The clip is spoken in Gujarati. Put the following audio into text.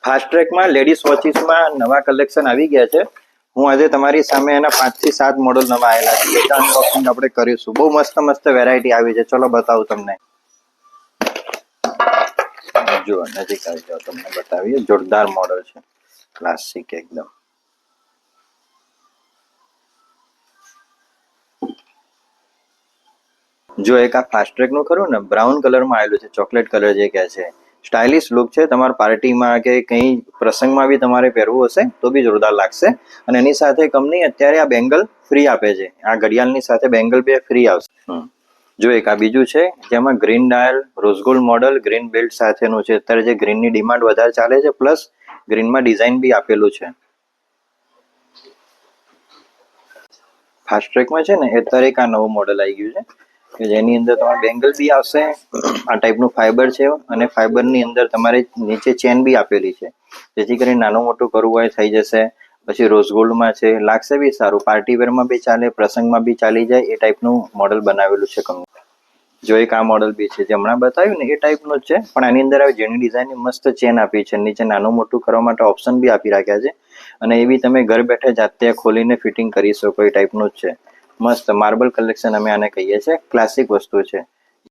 ફાસ્ટ ટ્રેકમાં લેડીઝ વોચીસમાં નવા કલેક્શન આવી ગયા છે. હું આજે તમારી સામે એના 5 થી 7 મોડલ નવા આવેલા છે. એટલે અનબોક્સિંગ આપણે કરીશું. બહુ મસ્ત મસ્ત વેરાયટી આવી છે. ચલો બતાવું તમને. જુઓ નજીક આવી જાઓ, તમને બતાવીએ. જોરદાર મોડલ છે, ક્લાસિક એકદમ. જો એક આ ફાસ્ટ ટ્રેક નું ખરું ને, બ્રાઉન કલરમાં આવેલું છે, ચોકલેટ કલર જે કહે છે. સ્ટાઇલિશ લુક છે. તમારા પાર્ટીમાં કે કઈ પ્રસંગમાં બી તમારે પહેરવું હશે તો બી જોરદાર લાગશે. અને એની સાથે કંપની અત્યારે આ બેંગલ ફ્રી આપે છે. આ ઘડિયાળની સાથે બેંગલ બે ફ્રી આવશે. જો એક આ બીજું છે, જેમાં green dial rose gold model green belt સાથેનું છે. અત્યારે જે ગ્રીનની ડિમાન્ડ વધારે ચાલે છે, પ્લસ ગ્રીનમાં ડિઝાઇન બી આપેલું છે. ફાસ્ટ ટ્રેકમાં છે ને અત્યારે એક આ નવું મોડલ આવી ગયું છે કે જેની અંદર તમારે બેંગલ બી આવશે. આ ટાઈપનું ફાઈબર છે અને ફાઈબરની અંદર તમારે નીચે ચેન બી આપેલી છે, જેથી કરીને નાનું મોટું કરવું હોય થઈ જશે. પછી રોઝ ગોલ્ડમાં છે, લાગશે બી સારું. પાર્ટી વેરમાં બી ચાલે, પ્રસંગમાં બી ચાલી જાય એ ટાઈપનું મોડલ બનાવેલું છે કંપની. જો એક આ મોડલ બી છે જે હમણાં બતાવ્યું ને એ ટાઈપનું જ છે, પણ આની અંદર આવી ઝીણી ડિઝાઇનની મસ્ત ચેન આપી છે. નીચે નાનું મોટું કરવા માટે ઓપ્શન બી આપી રાખ્યા છે. અને એ બી તમે ઘર બેઠા જાતે ખોલીને ફિટિંગ કરી શકો એ ટાઈપનું જ છે. મસ્ત માર્બલ કલેક્શન અમે આને કહીએ છીએ. ક્લાસિક વસ્તુ છે.